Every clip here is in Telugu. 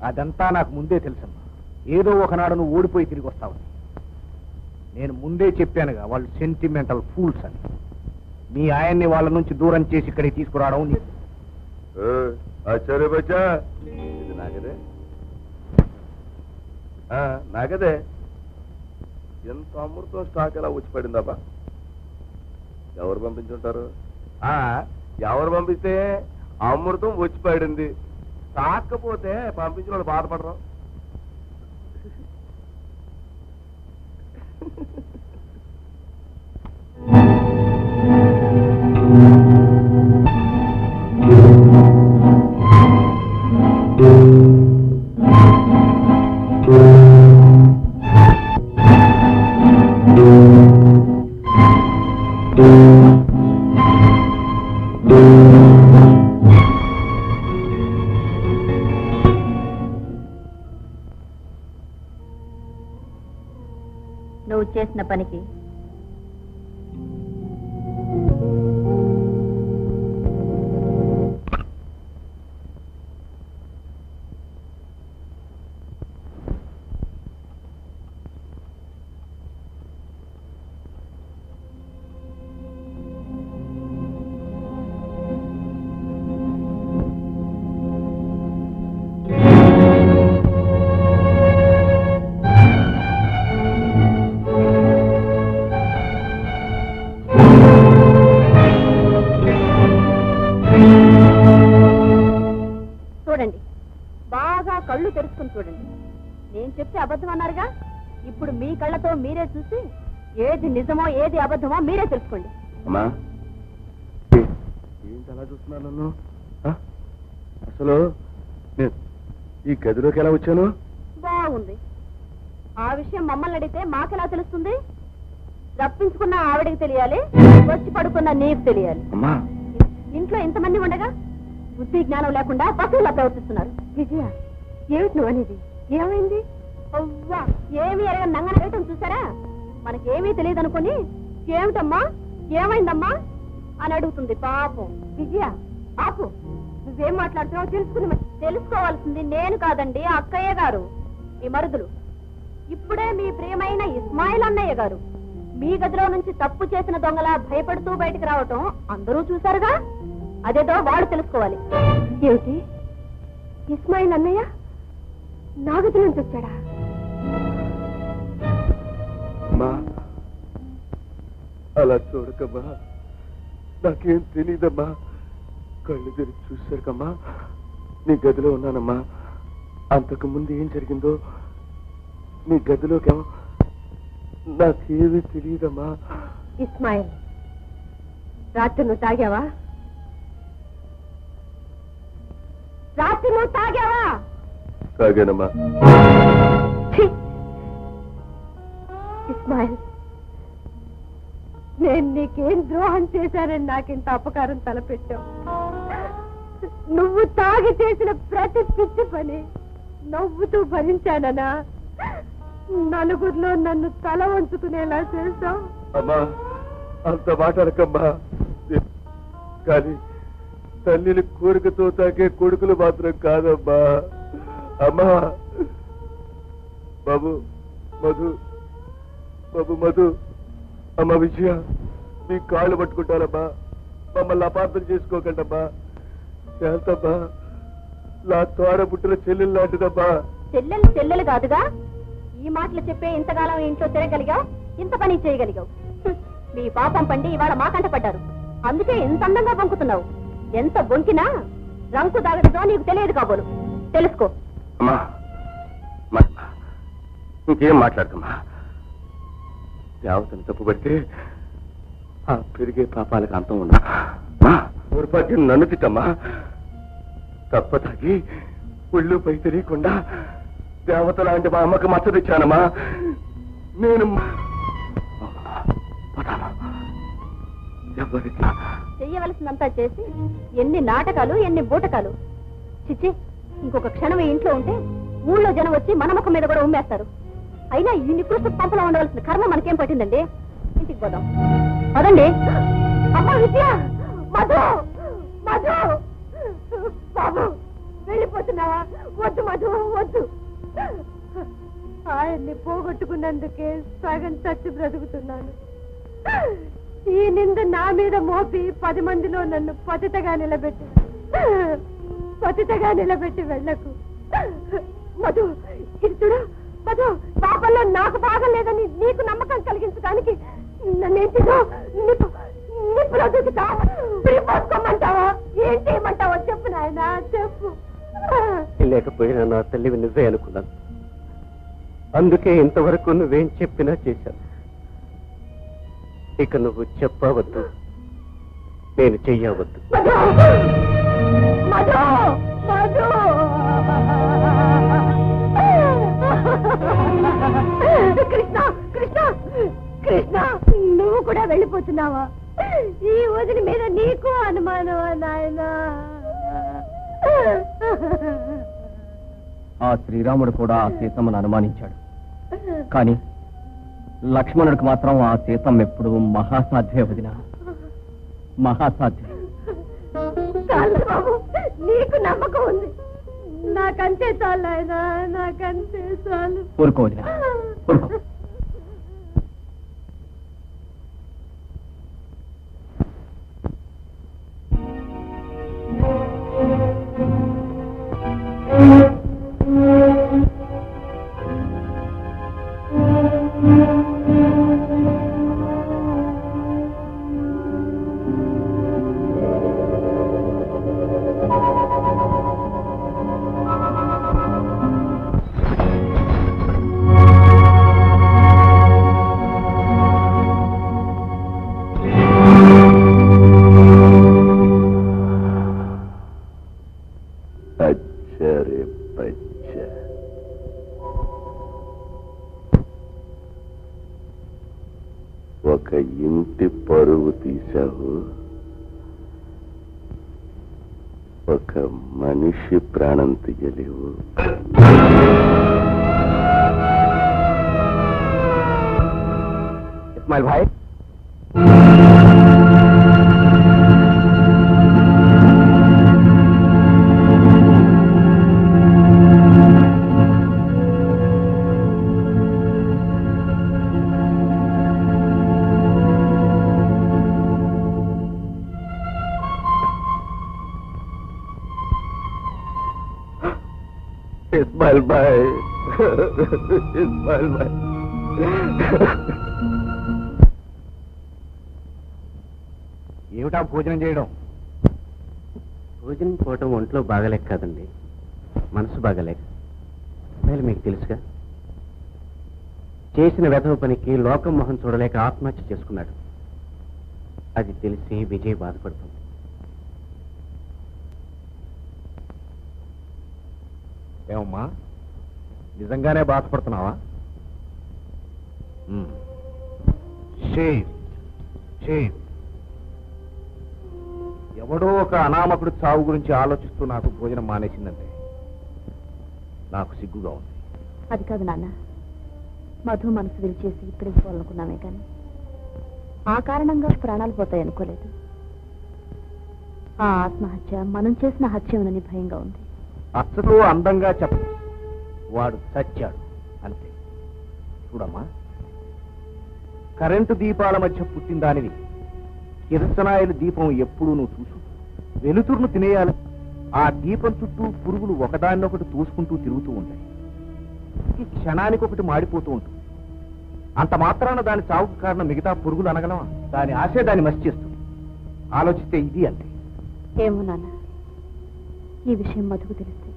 అదంతా నాకు ముందే తెలుసమ్మా. ఏదో ఒకనాడు నువ్వు ఓడిపోయి తిరిగి వస్తావని నేను ముందే చెప్పానుగా. వాళ్ళు సెంటిమెంటల్ ఫూల్స్ అని. మీ ఆయన్ని వాళ్ళ నుంచి దూరం చేసి ఇక్కడికి తీసుకురావడం ఆచార్య బచ్చా, ఇది నాగదే నాగదే. ఎంత అమృతం స్టాక్ ఎలా వచ్చి పడిందాబా? ఎవరు పంపించుంటారు? ఎవరు పంపిస్తే అమృతం వచ్చి పడింది. కాకపోతే పంపించిన వాళ్ళు బాధపడరు. నువ్వు చేసిన పనికి చూడండి, బాగా కళ్ళు తెరుచుకుని చూడండి. నేను చెప్తే అబద్ధం అన్నారుగా, ఇప్పుడు మీ కళ్ళతో మీరే చూసి ఏది నిజమో ఏది అబద్ధమో మీరే తెలుసుకోండి. అమ్మా, ఏంటి అలా చూస్తున్నా నన్ను? అసలు నేను ఈ గదిలోకి ఎలా వచ్చాను? బాగుంది. ఆ విషయం మమ్మల్ని అడిగితే మాకెలా తెలుస్తుంది? రప్పించుకున్న ఆవిడికి తెలియాలి, వచ్చి పడుకున్న నీకు తెలియాలి. అమ్మా, ఇంట్లో ఇంతమంది ఉండగా బుద్ధి జ్ఞానం లేకుండా పశువులా ప్రవర్తిస్తున్నారు. విజయ, ఏమిటి నువ్వు అనేది? ఏమైంది? అవ్వా, ఏమి ఎరగ నంగన వేయటం చూసారా? మనకేమీ తెలియదు అనుకుని ఏమిటమ్మా ఏమైందమ్మా అని అడుగుతుంది పాపం. విజయ, పాపు, నువ్వేం మాట్లాడుతున్నావు తెలుసుకుని. తెలుసుకోవాల్సింది నేను కాదండి, అక్కయ్య గారు, మీ మరుదులు. ఇప్పుడే మీ ప్రియమైన ఇస్మాయిల్ అన్నయ్య గారు మీ గదిలో నుంచి తప్పు చేసిన దొంగలా భయపడుతూ బయటికి రావటం అందరూ చూశారుగా. అదేదో వాడు తెలుసుకోవాలి. ఏమిటి, ఇస్మాయిల్ అన్నయ్య నా గది నుంచి వచ్చాడా? అలా చూడకమ్మా, నాకేం తెలీదమ్మా. కళ్ళు తెరిచి చూశాకమ్మా నీ గదిలో ఉన్నానమ్మా. అంతకు ముందు ఏం జరిగిందో నీ గదిలోకేమో నాకేమీ తెలియదమ్మా. ఇస్మాయిల్, రాత్రి నువ్వు తాగావా? రాత్రి నువ్వు తాగావా? తాగానమ్మా. ఇస్మాయిల్, నేను నీకేం ద్రోహం చేశానని నాకింత అపకారం తలపెట్టావు. నువ్వు తాగి చేసిన ప్రతి పిచ్చి పని నవ్వుతూ భరించాననా? నలుగురిలో నన్ను తల వంచుకునేలా చేస్తావు. అమ్మా, అంత మాట్లాడకమ్మా. కానీ తల్లిని కోరికతో తాకే కొడుకులు మాత్రం కాదమ్మా. అమ్మా, బాబు మధు, బాబు మధు, అమ్మ విజయ, మీ కాళ్ళు పట్టుకుంటారమ్మా. మమ్మల్ని అపార్థం చేసుకోకండమ్మా. శాంతమ్మా నా తోడ పుట్టిన చెల్లెలు లాంటిదమ్మా. చెల్లెలు చెల్లెలు కాదుగా. ఈ మాటలు చెప్పే ఇంతకాలం ఇంట్లో తిరగలిగావు, ఇంత పని చేయగలిగావు. మీ పాపం పండి ఇవాళ మాకంట పడ్డారు. అందుకే ఇంత అందంగా బొంకుతున్నావు. ఎంత బొంకినా రంకు దాగడదో నీకు తెలియదు కాబోలు. తెలుసుకో. అమ్మా, ఇంకేం మాట్లాడుతున్నా? దేవతను తప్పుపడితే ఆ పెరిగే పాపాలకు అంతం ఉన్నా. ఊరిపాటి నన్ను తిట్టమ్మా. తప్ప తాగి ఒళ్ళు పై తెలియకుండా దేవత లాంటి మా అమ్మకి మచ్చ తెచ్చానమ్మా. నేను చెయ్యవలసిందంతా చేసి ఎన్ని నాటకాలు, ఎన్ని బూటకాలు. చిచ్చి, ఇంకొక క్షణం ఇంట్లో ఉంటే ఊళ్ళో జనం వచ్చి మన ముఖం మీద కూడా ఉమ్మేస్తారు. అయినా ఈ నికృష్ట పంపలో ఉండవలసిన కర్మ మనకేం పట్టిందండి? ఇంటికి పోదాం పదండి. అమ్మ విద్య, మధు, మధు, వెళ్ళిపోమంటావా? వద్దు మధు, వద్దు. ఆయన్ని పోగొట్టుకున్నందుకే సగం చచ్చి బ్రతుకుతున్నాను. ఈ నింద నా మీద మోపి 10 మందిలో నన్ను పతితగా నిలబెట్టి వెళ్ళకు మధు. ఇది చూడు మధు, పాపంలో నాకు బాగలేదని నీకు నమ్మకం కలిగించడానికి నన్నేంటిదో నిప్పులో దూకుతావా? ఏం చేయమంటావో చెప్పు నాయన, చెప్పు. లేకపోయినా నా తల్లివి నువ్వే అనుకున్నాను. అందుకే ఇంతవరకు నువ్వేం చెప్పినా చేశాను. ఇక నువ్వు చెప్పవద్దు, నేను చెయ్యవద్దు. కృష్ణ కృష్ణ కృష్ణ, నువ్వు కూడా వెళ్ళిపోతున్నావా? ఈ వదిలి మీద నీకు అనుమానమా నాయనా? ఆ శ్రీరాముడు కూడా ఆ సీతమ్మను అనుమానించాడు. కానీ లక్ష్మణుడికి మాత్రం ఆ సీతమ్మ ఎప్పుడు మహాసాధ్యే వదిన, మహాసాధ్యం. చాలు బాబు, నీకు నమ్మకం ఉంది. నాకంతే చాలు ఆయన, నాకంతే చాలు. ఊరుకో వదిన, ఊరుకో. ఒక ఇంటి పరువు తీశావు, ఒక మనిషి ప్రాణం తీయలేవు. ఇస్మాయిల్ భాయ్, ఇస్మాయిల్ భాయ్, ఇస్మాయిల్ భాయ్. ఏమిటా భోజనం చేయడం? భోజనం పోవటం ఒంట్లో బాగలేక కాదండి, మనసు బాగలేక. మేలు మీకు తెలుసుగా, చేసిన వెధవ పనికి లోకం మొహం చూడలేక ఆత్మహత్య చేసుకున్నాడు. అది తెలిసి విజయ్ బాధపడుతుంది. ఏమమ్మా, నిజంగానే బాధపడుతున్నావా? ఎవడో ఒక అనామకుడు చావు గురించి ఆలోచిస్తూ నాకు భోజనం మానేసిందంటే నాకు సిగ్గుగా ఉంది. అది కాదు నాన్న, మధు మనసు విరిచేసి ఇక్కడికి పోవాలనుకున్నామే కానీ ఆ కారణంగా ప్రాణాలు పోతాయి అనుకోలేదు. ఆ ఆత్మహత్య మనం చేసిన హత్యమనని భయంగా ఉంది. అచ్చతో అందంగా చెప్ప, వాడు చచ్చాడు అంతే. చూడమ్మా, కరెంటు దీపాల మధ్య పుట్టిన దానివి కిరసనాయిల దీపం ఎప్పుడూ నువ్వు చూసు. వెలుతురును తినేయాలి. ఆ దీపం చుట్టూ పురుగులు ఒకదాన్నొకటి తూసుకుంటూ తిరుగుతూ ఉంటాయి. ఈ క్షణానికి ఒకటి మాడిపోతూ ఉంటుంది. అంత మాత్రాన దాని చావుకు కారణం మిగతా పురుగులు అనగలమా? దాని ఆశే దాన్ని మసి చేస్తుంది. ఆలోచిస్తే ఇది అంతే. ఏమో నాన్న, ఈ విషయం మధుకు తెలిస్తే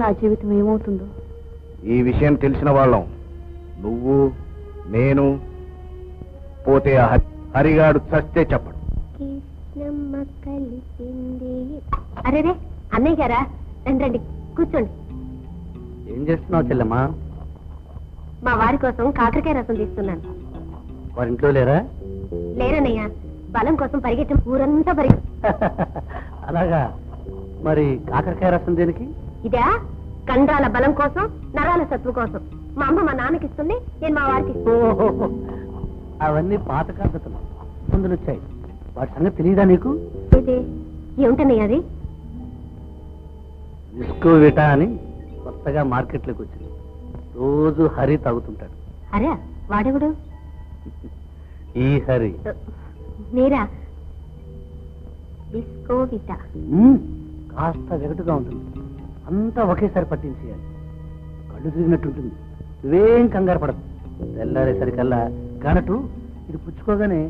నా జీవితం ఏమవుతుందో. ఈ విషయం తెలిసిన వాళ్ళం నువ్వు, నేను, పోతే ఆ హరిగాడు చస్తే చెప్పడు. అరే రే, అన్నయ్య గారా, రండి రండి, కూర్చోండి. ఏం చేస్తున్నావు చెల్లెమ్మా? మా వారి కోసం కాకరకాయ రసం తీస్తున్నాను. వారింట్లో లేరా? లేరన్నయ్య, బలం కోసం పరిగెత్తం ఊరంతా అలాగా? మరి కాకరకాయ రసం దేనికి? ఇదా, కండాల బలం కోసం, నరాల సత్వ కోసం. మా అమ్మ మా నాన్నకి ఇస్తుంది, నేను మా వారికి. అవన్నీ పాత పద్ధతులు, ముందులు వచ్చాయి. వాటి సంగతి తెలియదా నీకు? ఏమిటన్నయ్య అది? విస్కోవిటా అని కొత్తగా మార్కెట్లోకి వచ్చింది. రోజు హరి తాగుతుంటాడు. అరే వాడెవడు? ఈ హరి మీరా? బిస్కోవిటా కాస్త వెగటుగా ఉంటుంది. అంతా ఒకేసారి పట్టించేయాలి. కళ్ళు తిరిగినట్టుంటుంది. నువ్వేం కంగారు పడదు. తెల్లారేసరికల్లా గనటు ఇది పుచ్చుకోగానే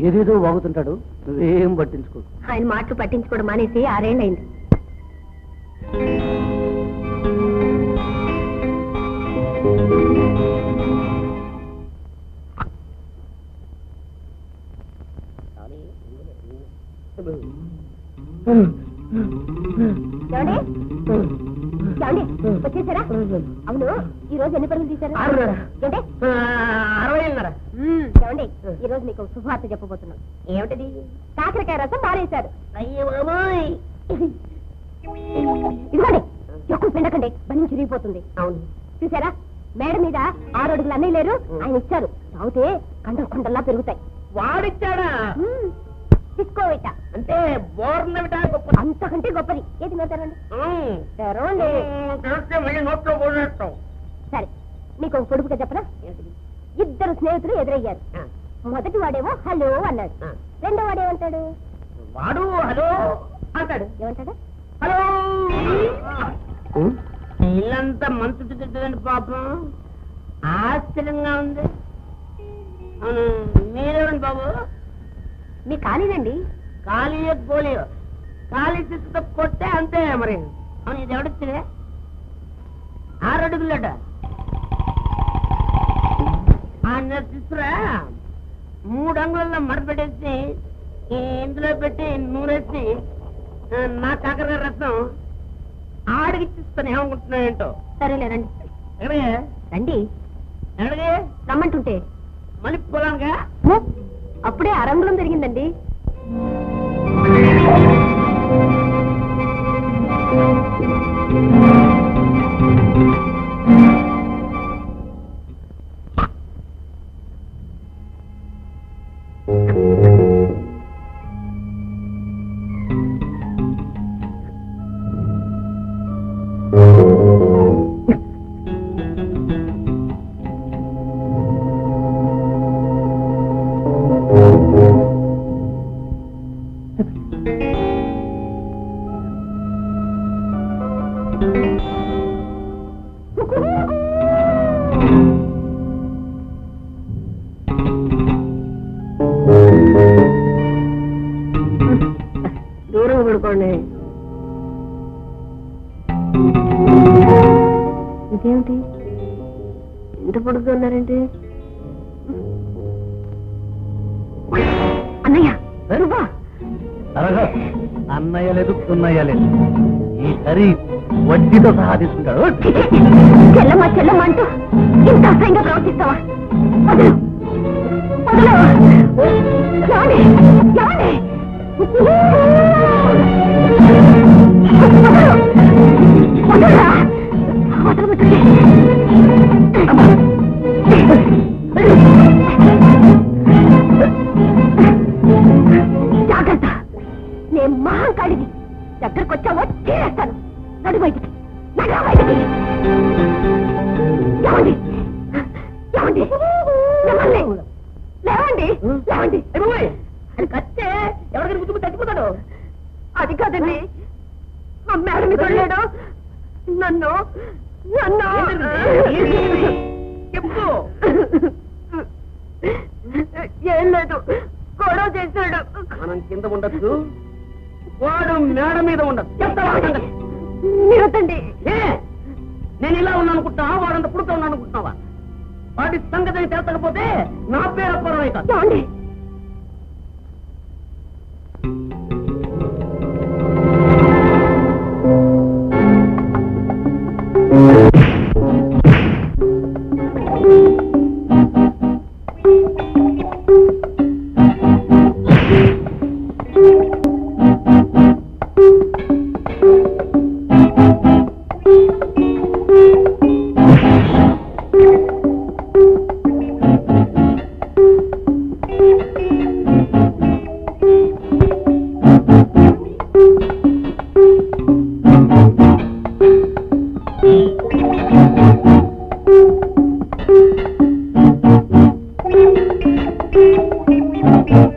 ఏదేదో వాగుతుంటాడు. నువ్వేం పట్టించుకో. ఆయన మాటలు పట్టించుకోవడం మానేసి 6 ఏళ్ళైంది. వచ్చేసారా? అవును, ఈ రోజు ఎన్ని పరుగులు తీశారు? 60. ఏమండి, ఈ రోజు మీకు శుభవార్త చెప్పబోతున్నాం. ఏమిటది? కాకరకాయ రసం మానేశారు. ఇదిగోండి, ఎక్కువ పిండకండి, బండి చిరిగిపోతుంది. అవును, చూసారా? మేడ మీద 6 అడుగులు అన్నీ లేరు, ఆయన ఇచ్చారు. తాగితే కండలు కొండల్లా పెరుగుతాయి. వాడిచ్చాడా? తీసుకోవిట అంటే బోర్నవిటా గొప్ప. అంతకంటే గొప్పది. ఏది మెడతారండి? నోట్లో పోనేస్తాం. సరే, మీకు ఒక పొడుపుగా చెప్పనా? 2 స్నేహితులు ఎదురయ్యారు. మొదటి వాడేమో హలో అన్నాడు. రెండో వాడేమంటాడు? వాడు హలో అంటాడు. ఏమంటాడు? హలో. ఇల్లంతా మంచు తిట్టదండి పాపం. ఆశ్చర్యంగా ఉంది. అవును, మీరెవరండి బాబు? మీ ఖాళీనండి. ఖాళీ గోలీ ఖాళీ చిత్తుతో కొట్టే అంతే మరి. అవును, ఇది ఎవడొచ్చిదే? 6 అడుగులట. తీసుకురా. 3 అంగుళాల్లో మడ పెట్టేసి ఇందులో పెట్టి నూరేసి నా కాకర రసం ఆడికి ఇచ్చిస్తాను. ఏమనుకుంటున్నావు ఏంటో? సరేలేరండి. ఎక్కడికి రండి. ఎక్కడికి రమ్మంటుంటే మళ్ళీ పొలానికా? అప్పుడే అరంగుళం జరిగిందండి. దూరంగా పడుకోండి. ఇదేమిటి ఇంత పడుతున్నారేంటి? అన్నయ్య, అన్నయ్య లేదు, పున్నయ్య లేదు. ఈ హరి వడ్డీతో సహా తీసుకుంటాడు. చెల్లమ్మ చెల్లమ్మ అంటూ ఇంత అసహ్యంగా ప్రవర్తిస్తావా? వదలు, వదలు. ఏమండి? ఏమండి? వదలరా, వదలబెట్టండి. జాగ్రత్త, నేను మహాకాళిని. దగ్గరకు వచ్చావో చేస్తాను. నడు బయటికి, నడు బయటికి. లేవండి, లేవండి, లేవండి, లేవండి. అది కచ్చే ఎవరికైనా గుర్తుకు చచ్చిపోతాడు. అది కాదండి, ఆ మేడ మీద వెళ్ళాడు. నన్ను నన్ను చెప్పు. ఏం లేదు, గొడవ చేశాడు. మనం కింద ఉండొచ్చు, వాడు మేడ మీద ఉండదు. చెప్తావా? మీరొద్దండి. నేను ఇలా ఉన్నాను అనుకుంటున్నావా? వాడంత పుడుతూ ఉన్నాను అనుకుంటున్నావా? వాటి సంగతి చేస్తకపోతే నా పేరు అప్పరమే కాదు. ఏమండి? Thank you.